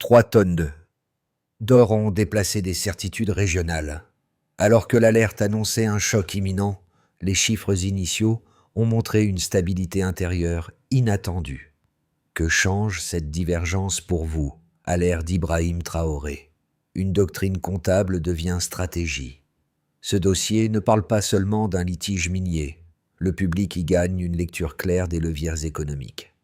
3 tonnes d'or ont déplacé des certitudes régionales. Alors que l'alerte annonçait un choc imminent, les chiffres initiaux ont montré une stabilité intérieure inattendue. Que change cette divergence pour vous, à l'ère d'Ibrahim Traoré? Une doctrine comptable devient stratégie. Ce dossier ne parle pas seulement d'un litige minier. Le public y gagne une lecture claire des leviers économiques.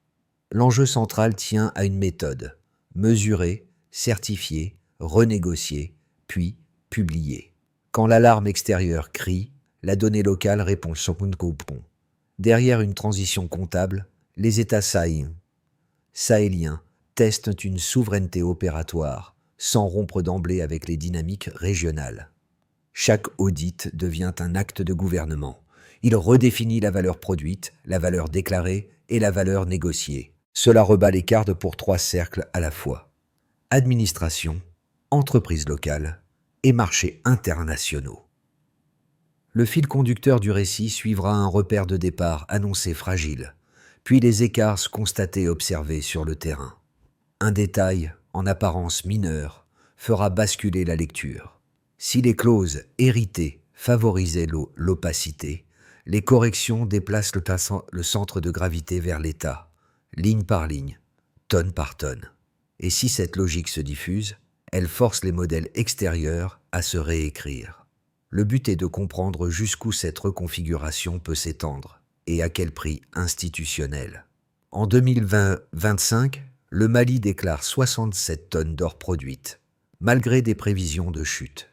L'enjeu central tient à une méthode: mesurer, certifier, renégocier, puis publier. Quand l'alarme extérieure crie, la donnée locale répond sur un coupon. Derrière une transition comptable, les États sahéliens testent une souveraineté opératoire, sans rompre d'emblée avec les dynamiques régionales. Chaque audit devient un acte de gouvernement. Il redéfinit la valeur produite, la valeur déclarée et la valeur négociée. Cela rebat les cartes pour 3 cercles à la fois: administration, entreprises locales et marchés internationaux. Le fil conducteur du récit suivra un repère de départ annoncé fragile, puis les écarts constatés et observés sur le terrain. Un détail, en apparence mineur, fera basculer la lecture. Si les clauses héritées favorisaient l'opacité, les corrections déplacent le centre de gravité vers l'État, ligne par ligne, tonne par tonne. Et si cette logique se diffuse, elle force les modèles extérieurs à se réécrire. Le but est de comprendre jusqu'où cette reconfiguration peut s'étendre et à quel prix institutionnel. En 2025, le Mali déclare 67 tonnes d'or produites, malgré des prévisions de chute.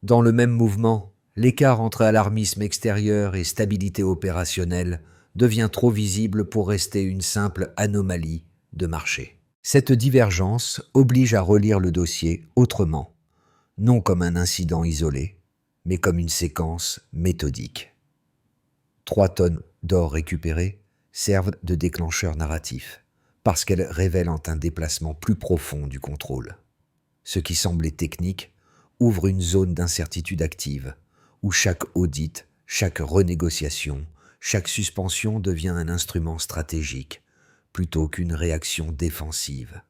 Dans le même mouvement, l'écart entre alarmisme extérieur et stabilité opérationnelle devient trop visible pour rester une simple anomalie de marché. Cette divergence oblige à relire le dossier autrement, non comme un incident isolé, mais comme une séquence méthodique. 3 tonnes d'or récupérées servent de déclencheur narratif, parce qu'elles révèlent un déplacement plus profond du contrôle. Ce qui semblait technique ouvre une zone d'incertitude active, où chaque audit, chaque renégociation, chaque suspension devient un instrument stratégique, plutôt qu'une réaction défensive.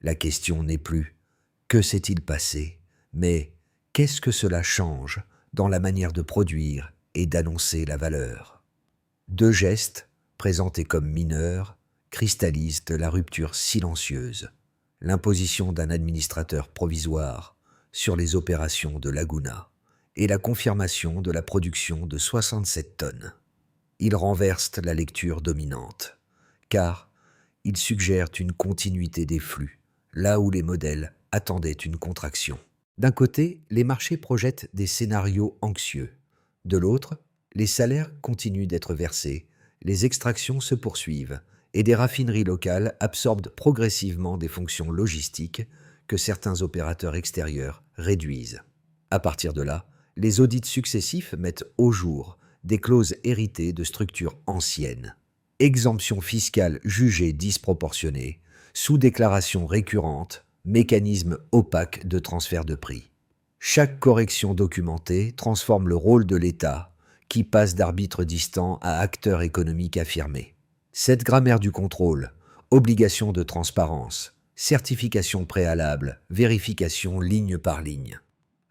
La question n'est plus « que s'est-il passé ?», mais « qu'est-ce que cela change dans la manière de produire et d'annoncer la valeur ?» 2 gestes, présentés comme mineurs, cristallisent la rupture silencieuse: l'imposition d'un administrateur provisoire sur les opérations de Laguna et la confirmation de la production de 67 tonnes. Ils renversent la lecture dominante, car ils suggèrent une continuité des flux, là où les modèles attendaient une contraction. D'un côté, les marchés projettent des scénarios anxieux. De l'autre, les salaires continuent d'être versés, les extractions se poursuivent, et des raffineries locales absorbent progressivement des fonctions logistiques que certains opérateurs extérieurs réduisent. À partir de là, les audits successifs mettent au jour des clauses héritées de structures anciennes. Exemptions fiscales jugées disproportionnées, sous-déclarations récurrentes, mécanismes opaques de transfert de prix. Chaque correction documentée transforme le rôle de l'État, qui passe d'arbitre distant à acteur économique affirmé. Cette grammaire du contrôle, obligation de transparence, certification préalable, vérification ligne par ligne,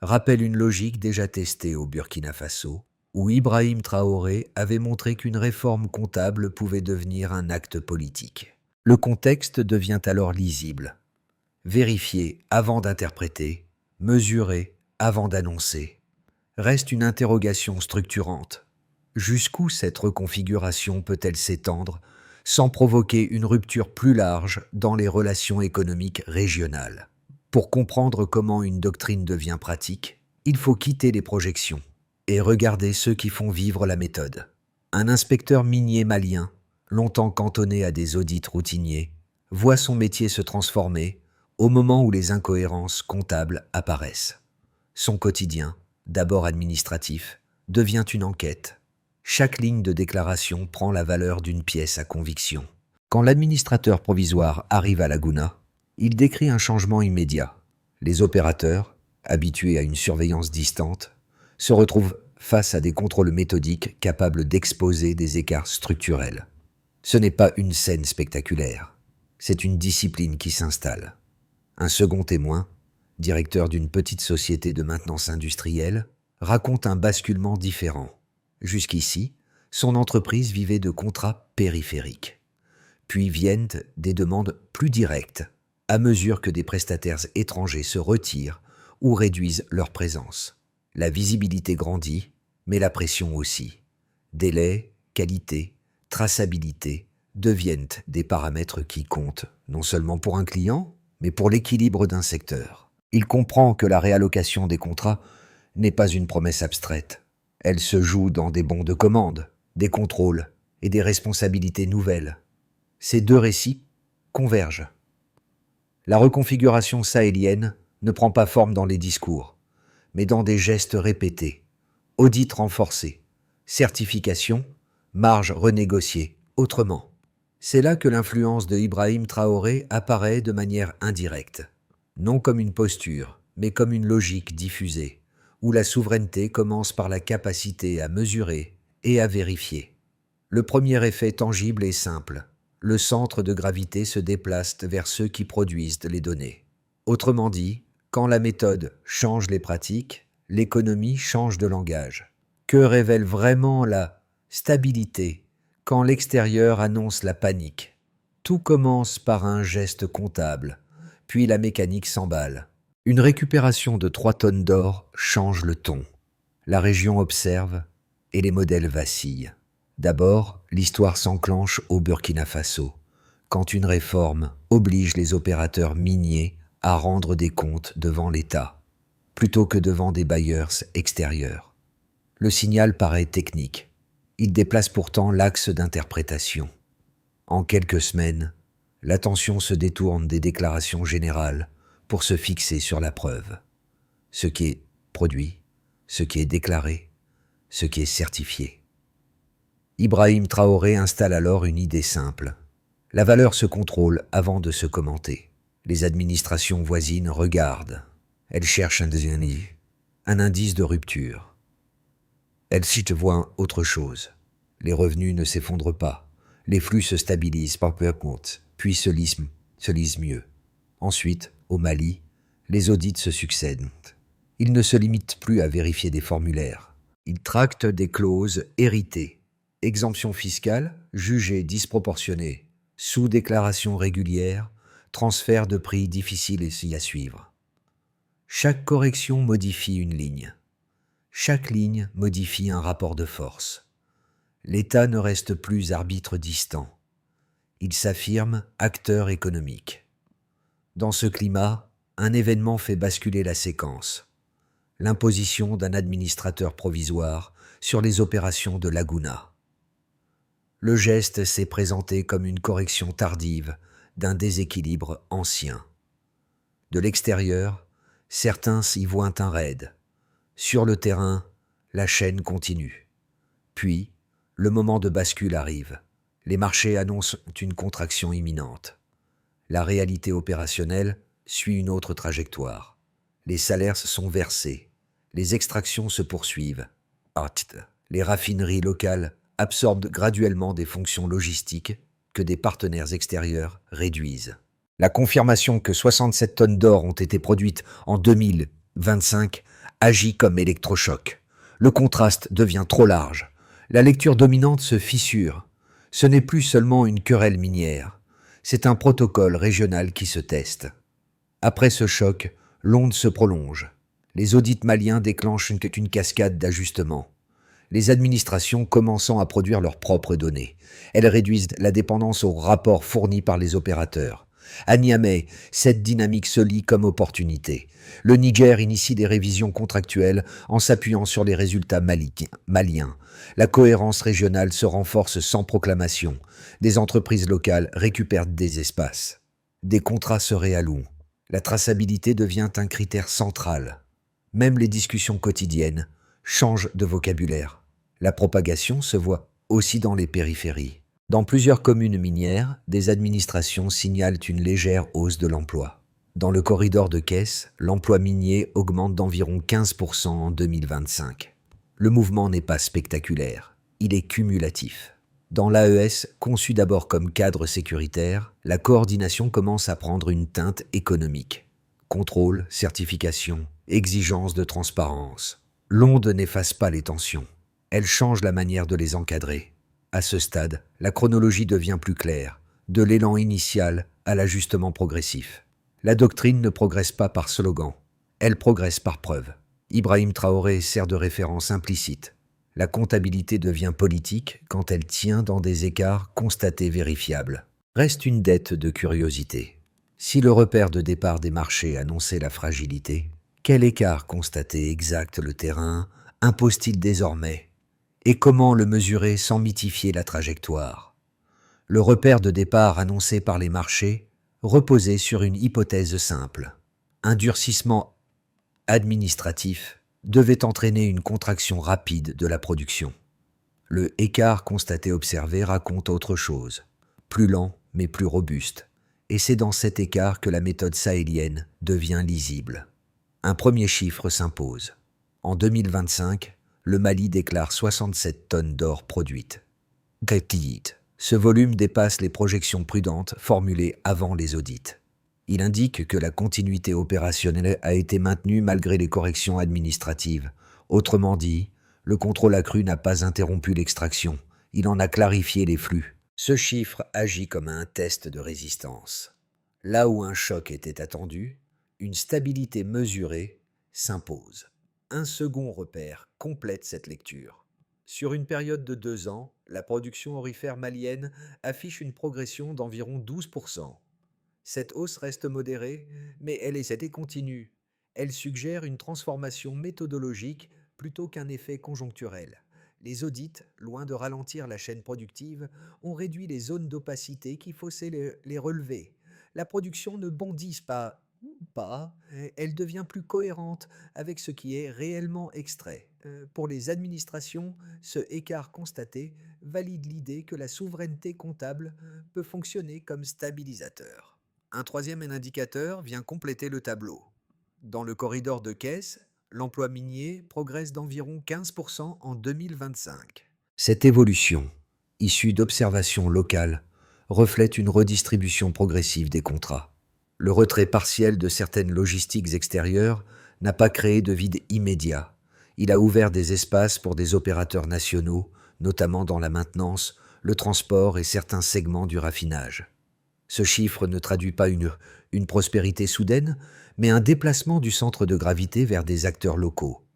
rappelle une logique déjà testée au Burkina Faso, où Ibrahim Traoré avait montré qu'une réforme comptable pouvait devenir un acte politique. Le contexte devient alors lisible. Vérifier avant d'interpréter, mesurer avant d'annoncer. Reste une interrogation structurante. Jusqu'où cette reconfiguration peut-elle s'étendre sans provoquer une rupture plus large dans les relations économiques régionales? Pour comprendre comment une doctrine devient pratique, il faut quitter les projections et regarder ceux qui font vivre la méthode. Un inspecteur minier malien, longtemps cantonné à des audits routiniers, voit son métier se transformer au moment où les incohérences comptables apparaissent. Son quotidien, d'abord administratif, devient une enquête. Chaque ligne de déclaration prend la valeur d'une pièce à conviction. Quand l'administrateur provisoire arrive à Laguna, il décrit un changement immédiat. Les opérateurs, habitués à une surveillance distante, se retrouvent face à des contrôles méthodiques capables d'exposer des écarts structurels. Ce n'est pas une scène spectaculaire, c'est une discipline qui s'installe. Un second témoin, directeur d'une petite société de maintenance industrielle, raconte un basculement différent. Jusqu'ici, son entreprise vivait de contrats périphériques. Puis viennent des demandes plus directes, à mesure que des prestataires étrangers se retirent ou réduisent leur présence. La visibilité grandit, mais la pression aussi. Délai, qualité, traçabilité deviennent des paramètres qui comptent, non seulement pour un client, mais pour l'équilibre d'un secteur. Il comprend que la réallocation des contrats n'est pas une promesse abstraite. Elle se joue dans des bons de commande, des contrôles et des responsabilités nouvelles. Ces deux récits convergent. La reconfiguration sahélienne ne prend pas forme dans les discours, mais dans des gestes répétés, audits renforcés, certification, marge renégociée, autrement. C'est là que l'influence de Ibrahim Traoré apparaît de manière indirecte, non comme une posture, mais comme une logique diffusée, où la souveraineté commence par la capacité à mesurer et à vérifier. Le premier effet tangible est simple. Le centre de gravité se déplace vers ceux qui produisent les données. Autrement dit, quand la méthode change les pratiques, l'économie change de langage. Que révèle vraiment la stabilité quand l'extérieur annonce la panique? Tout commence par un geste comptable, puis la mécanique s'emballe. Une récupération de 3 tonnes d'or change le ton. La région observe et les modèles vacillent. D'abord, l'histoire s'enclenche au Burkina Faso, quand une réforme oblige les opérateurs miniers à rendre des comptes devant l'État, plutôt que devant des bailleurs extérieurs. Le signal paraît technique. Il déplace pourtant l'axe d'interprétation. En quelques semaines, l'attention se détourne des déclarations générales pour se fixer sur la preuve. Ce qui est produit, ce qui est déclaré, ce qui est certifié. Ibrahim Traoré installe alors une idée simple. La valeur se contrôle avant de se commenter. Les administrations voisines regardent. Elles cherchent un indice de rupture. Elles s'y voient autre chose. Les revenus ne s'effondrent pas. Les flux se stabilisent par peu à compte, puis se lisent mieux. Ensuite, au Mali, les audits se succèdent. Ils ne se limitent plus à vérifier des formulaires. Ils tractent des clauses héritées. Exemption fiscale, jugée disproportionnée, sous-déclaration régulière, transfert de prix difficile à suivre. Chaque correction modifie une ligne. Chaque ligne modifie un rapport de force. L'État ne reste plus arbitre distant. Il s'affirme acteur économique. Dans ce climat, un événement fait basculer la séquence. L'imposition d'un administrateur provisoire sur les opérations de Laguna. Le geste s'est présenté comme une correction tardive d'un déséquilibre ancien. De l'extérieur, certains y voient un raid. Sur le terrain, la chaîne continue. Puis, le moment de bascule arrive. Les marchés annoncent une contraction imminente. La réalité opérationnelle suit une autre trajectoire. Les salaires sont versés. Les extractions se poursuivent. Les raffineries locales absorbent graduellement des fonctions logistiques que des partenaires extérieurs réduisent. La confirmation que 67 tonnes d'or ont été produites en 2025 agit comme électrochoc. Le contraste devient trop large. La lecture dominante se fissure. Ce n'est plus seulement une querelle minière. C'est un protocole régional qui se teste. Après ce choc, l'onde se prolonge. Les audits maliens déclenchent une cascade d'ajustements. Les administrations commençant à produire leurs propres données. Elles réduisent la dépendance aux rapports fournis par les opérateurs. À Niamey, cette dynamique se lit comme opportunité. Le Niger initie des révisions contractuelles en s'appuyant sur les résultats maliens. La cohérence régionale se renforce sans proclamation. Des entreprises locales récupèrent des espaces. Des contrats se réallouent. La traçabilité devient un critère central. Même les discussions quotidiennes changent de vocabulaire. La propagation se voit aussi dans les périphéries. Dans plusieurs communes minières, des administrations signalent une légère hausse de l'emploi. Dans le corridor de Kess, l'emploi minier augmente d'environ 15% en 2025. Le mouvement n'est pas spectaculaire, il est cumulatif. Dans l'AES, conçu d'abord comme cadre sécuritaire, la coordination commence à prendre une teinte économique. Contrôle, certification, exigence de transparence. L'onde n'efface pas les tensions. Elle change la manière de les encadrer. À ce stade, la chronologie devient plus claire, de l'élan initial à l'ajustement progressif. La doctrine ne progresse pas par slogan, elle progresse par preuve. Ibrahim Traoré sert de référence implicite. La comptabilité devient politique quand elle tient dans des écarts constatés vérifiables. Reste une dette de curiosité. Si le repère de départ des marchés annonçait la fragilité, quel écart constaté exacte le terrain impose-t-il désormais? Et comment le mesurer sans mythifier la trajectoire? Le repère de départ annoncé par les marchés reposait sur une hypothèse simple. Un durcissement administratif devait entraîner une contraction rapide de la production. Le écart constaté observé raconte autre chose, plus lent mais plus robuste, et c'est dans cet écart que la méthode sahélienne devient lisible. Un premier chiffre s'impose. En 2025, le Mali déclare 67 tonnes d'or produites. Ce volume dépasse les projections prudentes formulées avant les audits. Il indique que la continuité opérationnelle a été maintenue malgré les corrections administratives. Autrement dit, le contrôle accru n'a pas interrompu l'extraction, il en a clarifié les flux. Ce chiffre agit comme un test de résistance. Là où un choc était attendu, une stabilité mesurée s'impose. Un second repère complète cette lecture. Sur une période de 2 ans, la production aurifère malienne affiche une progression d'environ 12%. Cette hausse reste modérée, mais elle est continue. Elle suggère une transformation méthodologique plutôt qu'un effet conjoncturel. Les audits, loin de ralentir la chaîne productive, ont réduit les zones d'opacité qui faussaient les relevés. La production ne bondit pas, elle devient plus cohérente avec ce qui est réellement extrait. Pour les administrations, ce écart constaté valide l'idée que la souveraineté comptable peut fonctionner comme stabilisateur. Un troisième indicateur vient compléter le tableau. Dans le corridor de caisse, l'emploi minier progresse d'environ 15% en 2025. Cette évolution, issue d'observations locales, reflète une redistribution progressive des contrats. Le retrait partiel de certaines logistiques extérieures n'a pas créé de vide immédiat. Il a ouvert des espaces pour des opérateurs nationaux, notamment dans la maintenance, le transport et certains segments du raffinage. Ce chiffre ne traduit pas une prospérité soudaine, mais un déplacement du centre de gravité vers des acteurs locaux.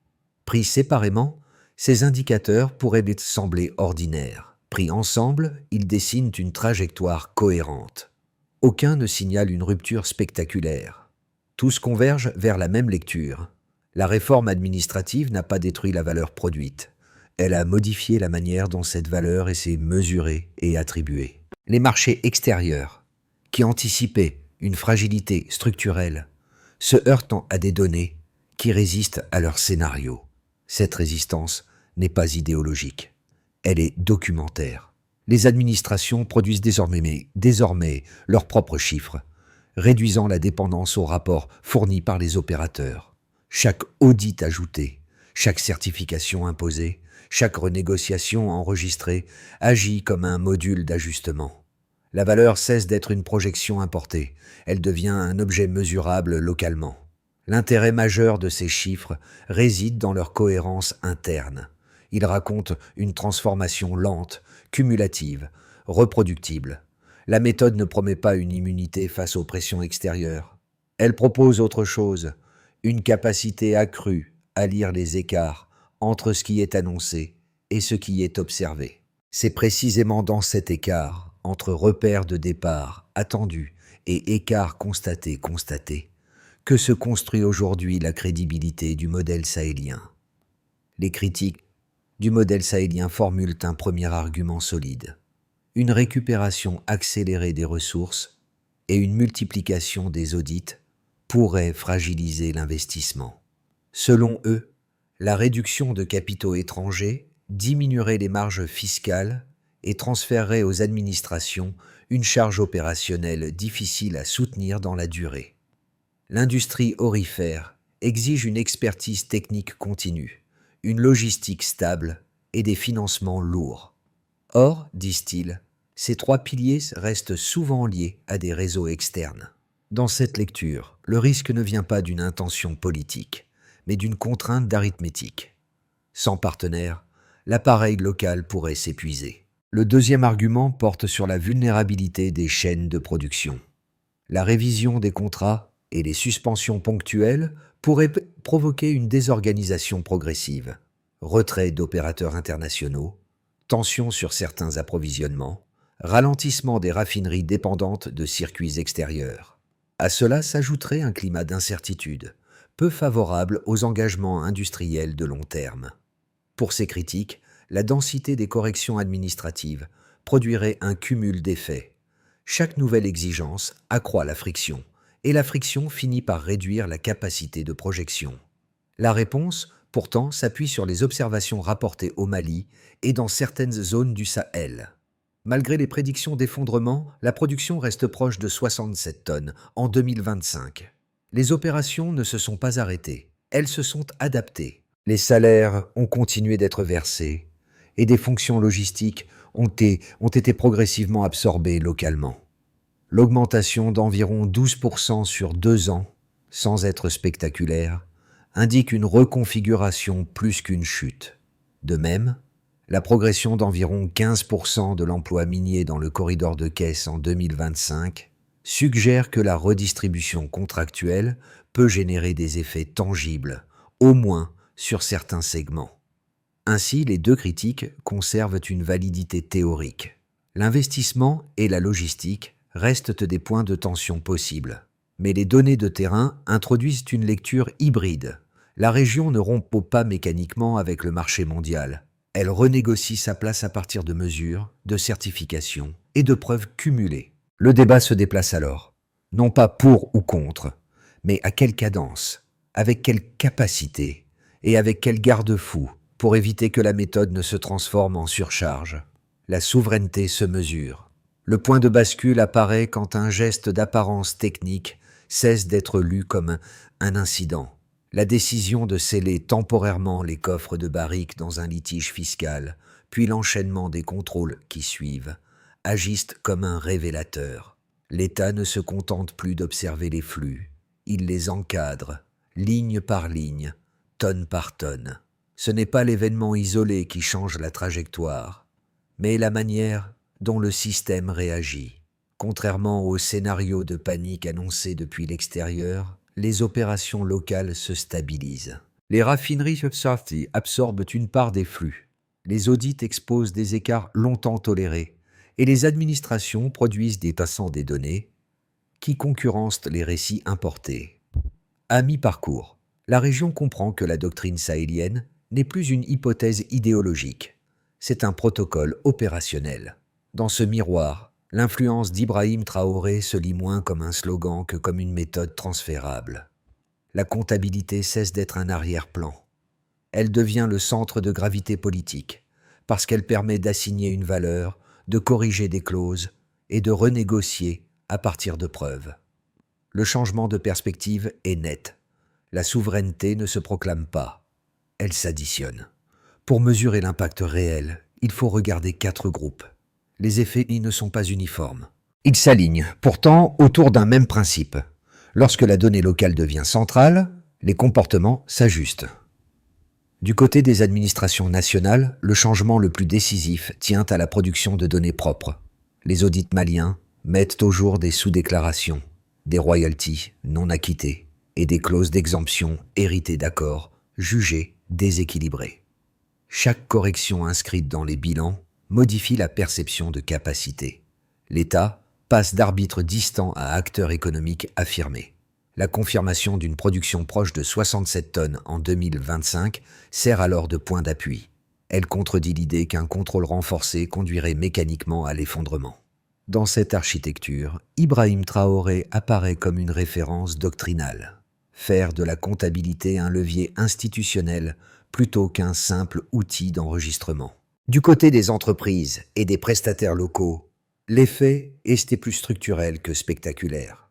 Pris séparément, ces indicateurs pourraient sembler ordinaires. Pris ensemble, ils dessinent une trajectoire cohérente. Aucun ne signale une rupture spectaculaire. Tous convergent vers la même lecture. La réforme administrative n'a pas détruit la valeur produite. Elle a modifié la manière dont cette valeur est mesurée et attribuée. Les marchés extérieurs, qui anticipaient une fragilité structurelle, se heurtent à des données qui résistent à leur scénario. Cette résistance n'est pas idéologique. Elle est documentaire. Les administrations produisent désormais leurs propres chiffres, réduisant la dépendance aux rapports fournis par les opérateurs. Chaque audit ajouté, chaque certification imposée, chaque renégociation enregistrée agit comme un module d'ajustement. La valeur cesse d'être une projection importée, elle devient un objet mesurable localement. L'intérêt majeur de ces chiffres réside dans leur cohérence interne. Ils racontent une transformation lente, cumulative, reproductible. La méthode ne promet pas une immunité face aux pressions extérieures. Elle propose autre chose, une capacité accrue à lire les écarts entre ce qui est annoncé et ce qui est observé. C'est précisément dans cet écart, entre repères de départ attendus et écarts constatés, que se construit aujourd'hui la crédibilité du modèle sahélien. Les critiques du modèle sahélien formulent un premier argument solide. Une récupération accélérée des ressources et une multiplication des audits pourraient fragiliser l'investissement. Selon eux, la réduction de capitaux étrangers diminuerait les marges fiscales et transférerait aux administrations une charge opérationnelle difficile à soutenir dans la durée. L'industrie aurifère exige une expertise technique continue, une logistique stable et des financements lourds. Or, disent-ils, ces trois piliers restent souvent liés à des réseaux externes. Dans cette lecture, le risque ne vient pas d'une intention politique, mais d'une contrainte d'arithmétique. Sans partenaire, l'appareil local pourrait s'épuiser. Le deuxième argument porte sur la vulnérabilité des chaînes de production. La révision des contrats et les suspensions ponctuelles pourraient provoquer une désorganisation progressive, retrait d'opérateurs internationaux, tensions sur certains approvisionnements, ralentissement des raffineries dépendantes de circuits extérieurs. À cela s'ajouterait un climat d'incertitude, peu favorable aux engagements industriels de long terme. Pour ces critiques, la densité des corrections administratives produirait un cumul d'effets. Chaque nouvelle exigence accroît la friction, et la friction finit par réduire la capacité de projection. La réponse, pourtant, s'appuie sur les observations rapportées au Mali et dans certaines zones du Sahel. Malgré les prédictions d'effondrement, la production reste proche de 67 tonnes en 2025. Les opérations ne se sont pas arrêtées, elles se sont adaptées. Les salaires ont continué d'être versés et des fonctions logistiques ont été progressivement absorbées localement. L'augmentation d'environ 12% sur 2 ans, sans être spectaculaire, indique une reconfiguration plus qu'une chute. De même, la progression d'environ 15% de l'emploi minier dans le corridor de Caisse en 2025 suggère que la redistribution contractuelle peut générer des effets tangibles, au moins sur certains segments. Ainsi, les deux critiques conservent une validité théorique. L'investissement et la logistique restent des points de tension possibles. Mais les données de terrain introduisent une lecture hybride. La région ne rompt pas mécaniquement avec le marché mondial. Elle renégocie sa place à partir de mesures, de certifications et de preuves cumulées. Le débat se déplace alors, non pas pour ou contre, mais à quelle cadence, avec quelle capacité et avec quel garde-fou pour éviter que la méthode ne se transforme en surcharge. La souveraineté se mesure. Le point de bascule apparaît quand un geste d'apparence technique cesse d'être lu comme un incident. La décision de sceller temporairement les coffres de barriques dans un litige fiscal, puis l'enchaînement des contrôles qui suivent, agissent comme un révélateur. L'État ne se contente plus d'observer les flux. Il les encadre, ligne par ligne, tonne par tonne. Ce n'est pas l'événement isolé qui change la trajectoire, mais la manière dont le système réagit. Contrairement au scénario de panique annoncé depuis l'extérieur, les opérations locales se stabilisent. Les raffineries absorbent une part des flux. Les audits exposent des écarts longtemps tolérés et les administrations produisent des passants des données qui concurrencent les récits importés. À mi-parcours, la région comprend que la doctrine sahélienne n'est plus une hypothèse idéologique, c'est un protocole opérationnel. Dans ce miroir, l'influence d'Ibrahim Traoré se lit moins comme un slogan que comme une méthode transférable. La comptabilité cesse d'être un arrière-plan. Elle devient le centre de gravité politique, parce qu'elle permet d'assigner une valeur, de corriger des clauses et de renégocier à partir de preuves. Le changement de perspective est net. La souveraineté ne se proclame pas, elle s'additionne. Pour mesurer l'impact réel, il faut regarder 4 groupes. Les effets ne sont pas uniformes. Ils s'alignent, pourtant, autour d'un même principe. Lorsque la donnée locale devient centrale, les comportements s'ajustent. Du côté des administrations nationales, le changement le plus décisif tient à la production de données propres. Les audits maliens mettent au jour des sous-déclarations, des royalties non acquittées et des clauses d'exemption héritées d'accords jugés déséquilibrés. Chaque correction inscrite dans les bilans modifie la perception de capacité. L'État passe d'arbitre distant à acteur économique affirmé. La confirmation d'une production proche de 67 tonnes en 2025 sert alors de point d'appui. Elle contredit l'idée qu'un contrôle renforcé conduirait mécaniquement à l'effondrement. Dans cette architecture, Ibrahim Traoré apparaît comme une référence doctrinale. Faire de la comptabilité un levier institutionnel plutôt qu'un simple outil d'enregistrement. Du côté des entreprises et des prestataires locaux, l'effet est plus structurel que spectaculaire.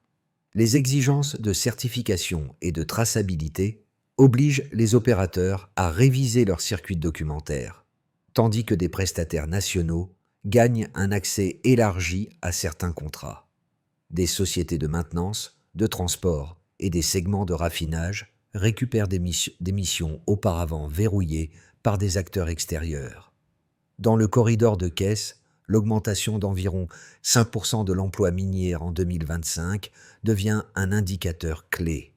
Les exigences de certification et de traçabilité obligent les opérateurs à réviser leurs circuits documentaires, tandis que des prestataires nationaux gagnent un accès élargi à certains contrats. Des sociétés de maintenance de transport et des segments de raffinage récupèrent des missions auparavant verrouillées par des acteurs extérieurs. Dans le corridor de Caisse, l'augmentation d'environ 5% de l'emploi minier en 2025 devient un indicateur clé.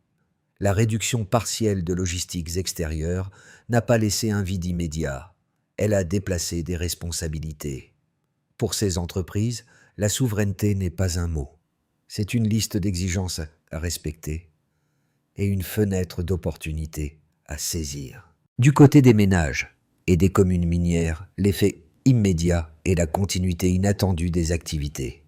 La réduction partielle de logistiques extérieures n'a pas laissé un vide immédiat. Elle a déplacé des responsabilités. Pour ces entreprises, la souveraineté n'est pas un mot. C'est une liste d'exigences à respecter et une fenêtre d'opportunité à saisir. Du côté des ménages et des communes minières, l'effet immédiat est la continuité inattendue des activités.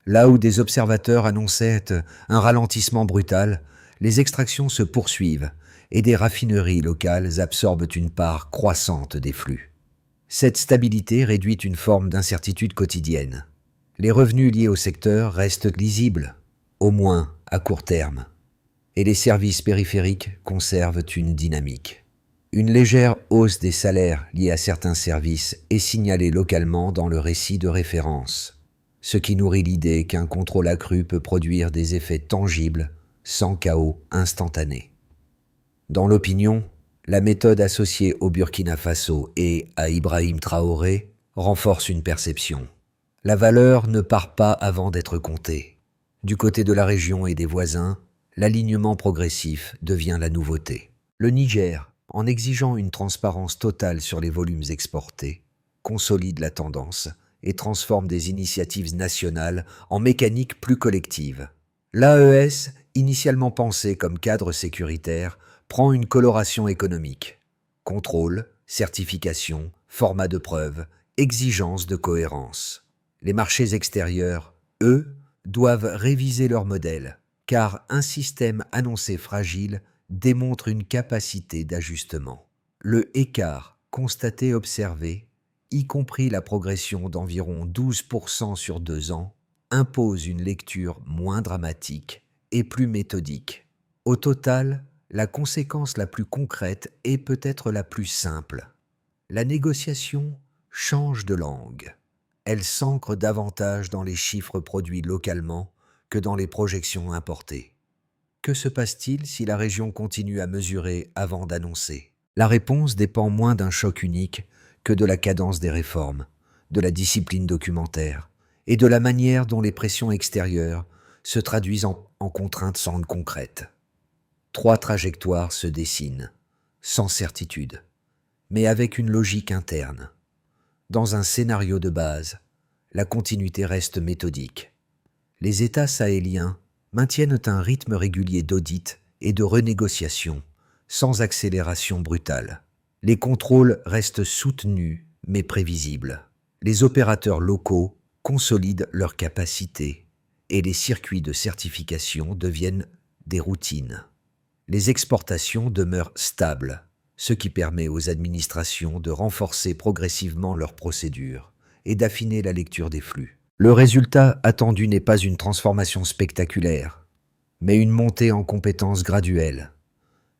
Là où des observateurs annonçaient un ralentissement brutal, les extractions se poursuivent et des raffineries locales absorbent une part croissante des flux. Cette stabilité réduit une forme d'incertitude quotidienne. Les revenus liés au secteur restent lisibles, au moins à court terme, et les services périphériques conservent une dynamique. Une légère hausse des salaires liés à certains services est signalée localement dans le récit de référence, ce qui nourrit l'idée qu'un contrôle accru peut produire des effets tangibles sans chaos instantané. Dans l'opinion, la méthode associée au Burkina Faso et à Ibrahim Traoré renforce une perception. La valeur ne part pas avant d'être comptée. Du côté de la région et des voisins, l'alignement progressif devient la nouveauté. Le Niger, en exigeant une transparence totale sur les volumes exportés, consolide la tendance et transforme des initiatives nationales en mécaniques plus collectives. L'AES, initialement pensé comme cadre sécuritaire, prend une coloration économique. Contrôle, certification, format de preuve, exigence de cohérence. Les marchés extérieurs, eux, doivent réviser leur modèle, car un système annoncé fragile démontre une capacité d'ajustement. Le écart observé, y compris la progression d'environ 12% sur 2 ans, impose une lecture moins dramatique et plus méthodique. Au total, la conséquence la plus concrète est peut-être la plus simple. La négociation change de langue. Elle s'ancre davantage dans les chiffres produits localement que dans les projections importées. Que se passe-t-il si la région continue à mesurer avant d'annoncer? La réponse dépend moins d'un choc unique que de la cadence des réformes, de la discipline documentaire et de la manière dont les pressions extérieures se traduisent en contraintes concrètes. 3 trajectoires se dessinent, sans certitude, mais avec une logique interne. Dans un scénario de base, la continuité reste méthodique. Les États sahéliens maintiennent un rythme régulier d'audit et de renégociation, sans accélération brutale. Les contrôles restent soutenus mais prévisibles. Les opérateurs locaux consolident leurs capacités et les circuits de certification deviennent des routines. Les exportations demeurent stables, ce qui permet aux administrations de renforcer progressivement leurs procédures et d'affiner la lecture des flux. Le résultat attendu n'est pas une transformation spectaculaire, mais une montée en compétences graduelle.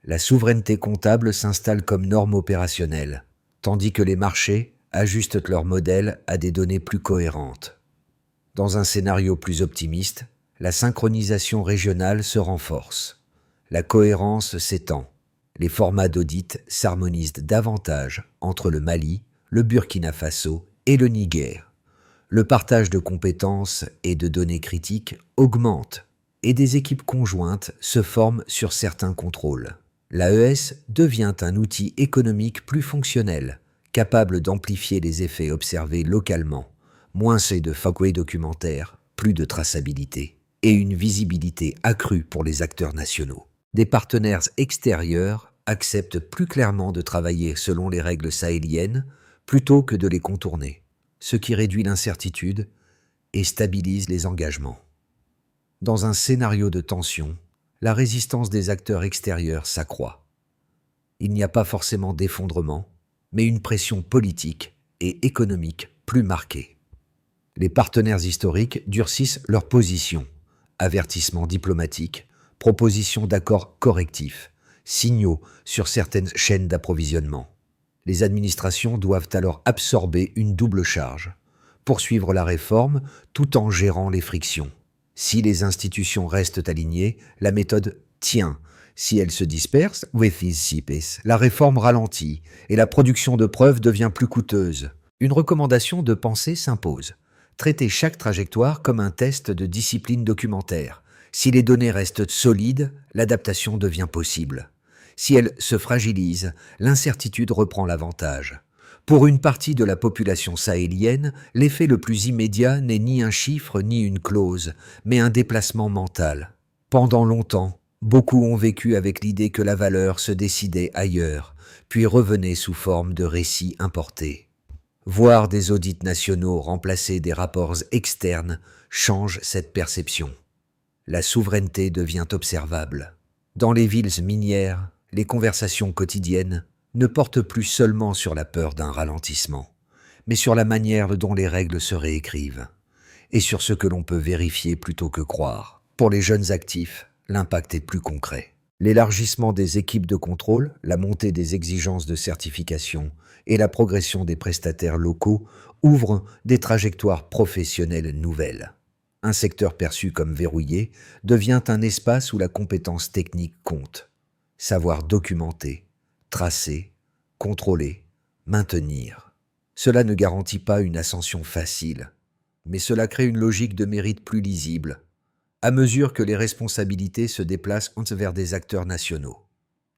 La souveraineté comptable s'installe comme norme opérationnelle, tandis que les marchés ajustent leur modèle à des données plus cohérentes. Dans un scénario plus optimiste, la synchronisation régionale se renforce. La cohérence s'étend. Les formats d'audit s'harmonisent davantage entre le Mali, le Burkina Faso et le Niger. Le partage de compétences et de données critiques augmente et des équipes conjointes se forment sur certains contrôles. L'AES devient un outil économique plus fonctionnel, capable d'amplifier les effets observés localement, moins de facoués documentaires, plus de traçabilité et une visibilité accrue pour les acteurs nationaux. Des partenaires extérieurs acceptent plus clairement de travailler selon les règles sahéliennes plutôt que de les contourner, ce qui réduit l'incertitude et stabilise les engagements. Dans un scénario de tension, la résistance des acteurs extérieurs s'accroît. Il n'y a pas forcément d'effondrement, mais une pression politique et économique plus marquée. Les partenaires historiques durcissent leur position, avertissements diplomatiques, propositions d'accords correctifs, signaux sur certaines chaînes d'approvisionnement. Les administrations doivent alors absorber une double charge, poursuivre la réforme tout en gérant les frictions. Si les institutions restent alignées, la méthode tient. Si elles se dispersent, la réforme ralentit et la production de preuves devient plus coûteuse. Une recommandation de pensée s'impose. Traiter chaque trajectoire comme un test de discipline documentaire. Si les données restent solides, l'adaptation devient possible. Si elles se fragilisent, l'incertitude reprend l'avantage. Pour une partie de la population sahélienne, l'effet le plus immédiat n'est ni un chiffre ni une clause, mais un déplacement mental. Pendant longtemps, beaucoup ont vécu avec l'idée que la valeur se décidait ailleurs, puis revenait sous forme de récits importés. Voir des audits nationaux remplacer des rapports externes change cette perception. La souveraineté devient observable. Dans les villes minières, les conversations quotidiennes ne portent plus seulement sur la peur d'un ralentissement, mais sur la manière dont les règles se réécrivent, et sur ce que l'on peut vérifier plutôt que croire. Pour les jeunes actifs, l'impact est plus concret. L'élargissement des équipes de contrôle, la montée des exigences de certification et la progression des prestataires locaux ouvrent des trajectoires professionnelles nouvelles. Un secteur perçu comme verrouillé devient un espace où la compétence technique compte. Savoir documenter, tracer, contrôler, maintenir. Cela ne garantit pas une ascension facile, mais cela crée une logique de mérite plus lisible, à mesure que les responsabilités se déplacent vers des acteurs nationaux.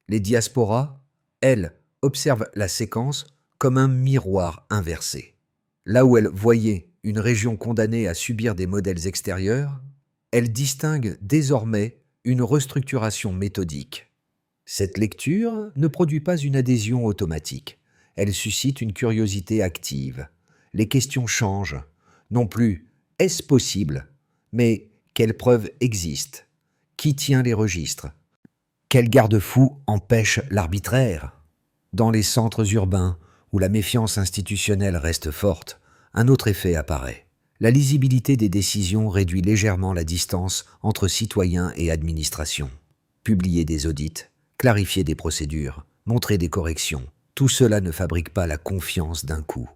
Les diasporas, elles, observent la séquence comme un miroir inversé. Là où elles voyaient une région condamnée à subir des modèles extérieurs, elles distinguent désormais une restructuration méthodique. Cette lecture ne produit pas une adhésion automatique. Elle suscite une curiosité active. Les questions changent. Non plus « est-ce possible ?», mais « quelles preuves existent ? Qui tient les registres ? Quels garde-fous empêchent l'arbitraire ?» Dans les centres urbains, où la méfiance institutionnelle reste forte, un autre effet apparaît. La lisibilité des décisions réduit légèrement la distance entre citoyens et administration. Publier des audits, clarifier des procédures, montrer des corrections, tout cela ne fabrique pas la confiance d'un coup.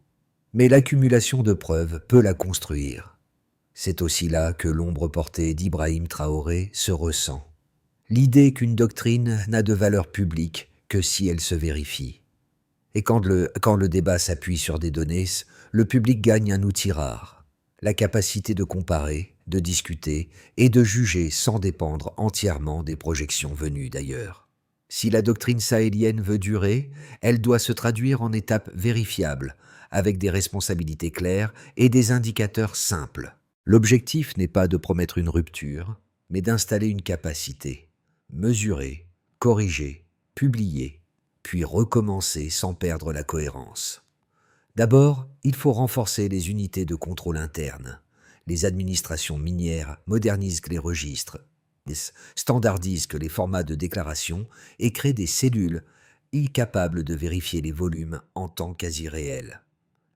Mais l'accumulation de preuves peut la construire. C'est aussi là que l'ombre portée d'Ibrahim Traoré se ressent. L'idée qu'une doctrine n'a de valeur publique que si elle se vérifie. Et quand le débat s'appuie sur des données, le public gagne un outil rare, la capacité de comparer, de discuter et de juger sans dépendre entièrement des projections venues d'ailleurs. Si la doctrine sahélienne veut durer, elle doit se traduire en étapes vérifiables, avec des responsabilités claires et des indicateurs simples. L'objectif n'est pas de promettre une rupture, mais d'installer une capacité, mesurer, corriger, publier, puis recommencer sans perdre la cohérence. D'abord, il faut renforcer les unités de contrôle interne. Les administrations minières modernisent les registres, standardisent les formats de déclaration et créent des cellules capables de vérifier les volumes en temps quasi réel.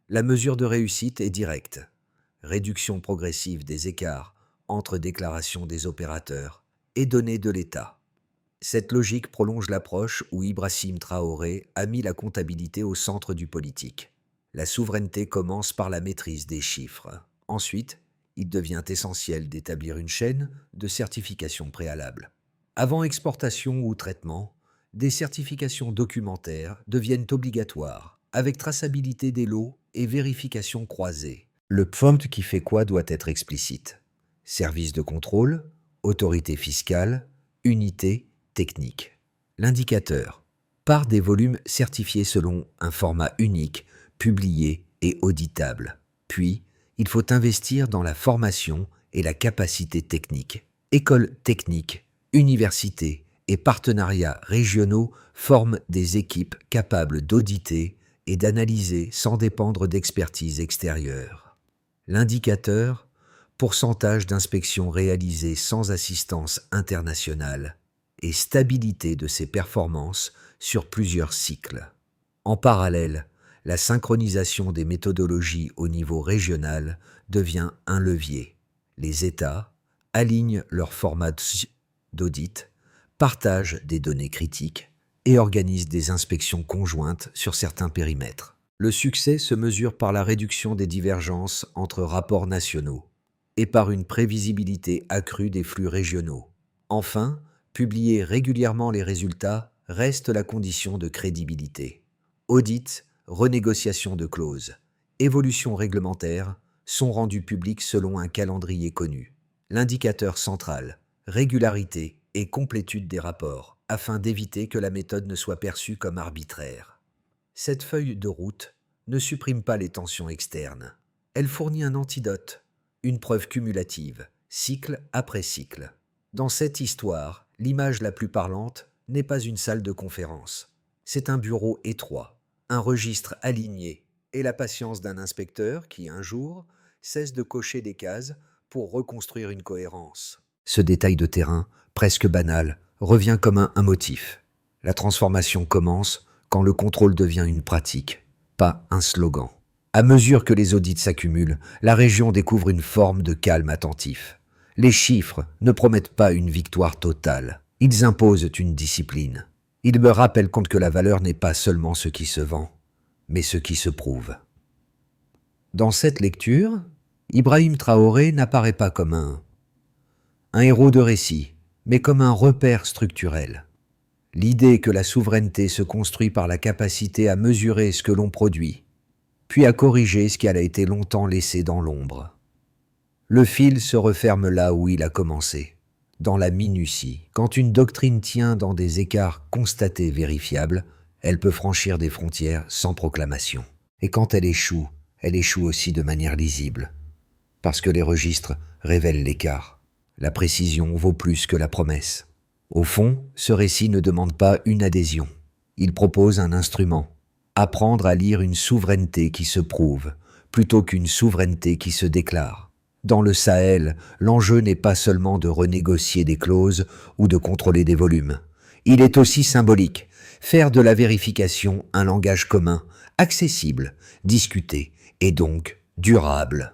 La mesure de réussite est directe. Réduction progressive des écarts entre déclarations des opérateurs et données de l'État. Cette logique prolonge l'approche où Ibrahim Traoré a mis la comptabilité au centre du politique. La souveraineté commence par la maîtrise des chiffres. Ensuite, il devient essentiel d'établir une chaîne de certification préalable. Avant exportation ou traitement, des certifications documentaires deviennent obligatoires, avec traçabilité des lots et vérification croisée. Le PFOMT qui fait quoi doit être explicite. Service de contrôle, autorité fiscale, unité, technique. L'indicateur part des volumes certifiés selon un format unique, publié et auditable. Puis, il faut investir dans la formation et la capacité technique. Écoles techniques, universités et partenariats régionaux forment des équipes capables d'auditer et d'analyser sans dépendre d'expertise extérieure. L'indicateur, pourcentage d'inspections réalisées sans assistance internationale et stabilité de ses performances sur plusieurs cycles. En parallèle, la synchronisation des méthodologies au niveau régional devient un levier. Les États alignent leurs formats d'audit, partagent des données critiques et organisent des inspections conjointes sur certains périmètres. Le succès se mesure par la réduction des divergences entre rapports nationaux. et par une prévisibilité accrue des flux régionaux. Enfin, publier régulièrement les résultats reste la condition de crédibilité. Audits, renégociation de clauses, évolution réglementaire sont rendus publics selon un calendrier connu. L'indicateur central, régularité et complétude des rapports, afin d'éviter que la méthode ne soit perçue comme arbitraire. Cette feuille de route ne supprime pas les tensions externes. Elle fournit un antidote, une preuve cumulative, cycle après cycle. Dans cette histoire, l'image la plus parlante n'est pas une salle de conférence. C'est un bureau étroit, un registre aligné et la patience d'un inspecteur qui, un jour, cesse de cocher des cases pour reconstruire une cohérence. Ce détail de terrain, presque banal, revient comme un motif. La transformation commence quand le contrôle devient une pratique, pas un slogan. À mesure que les audits s'accumulent, la région découvre une forme de calme attentif. Les chiffres ne promettent pas une victoire totale. Ils imposent une discipline. Ils me rappellent compte que la valeur n'est pas seulement ce qui se vend, mais ce qui se prouve. Dans cette lecture, Ibrahim Traoré n'apparaît pas comme un héros de récit, mais comme un repère structurel. L'idée que la souveraineté se construit par la capacité à mesurer ce que l'on produit, puis à corriger ce qui a été longtemps laissé dans l'ombre. Le fil se referme là où il a commencé, dans la minutie. Quand une doctrine tient dans des écarts constatés vérifiables, elle peut franchir des frontières sans proclamation. Et quand elle échoue aussi de manière lisible, parce que les registres révèlent l'écart. La précision vaut plus que la promesse. Au fond, ce récit ne demande pas une adhésion. Il propose un instrument. Apprendre à lire une souveraineté qui se prouve, plutôt qu'une souveraineté qui se déclare. Dans le Sahel, l'enjeu n'est pas seulement de renégocier des clauses ou de contrôler des volumes. Il est aussi symbolique. Faire de la vérification un langage commun, accessible, discuté et donc durable.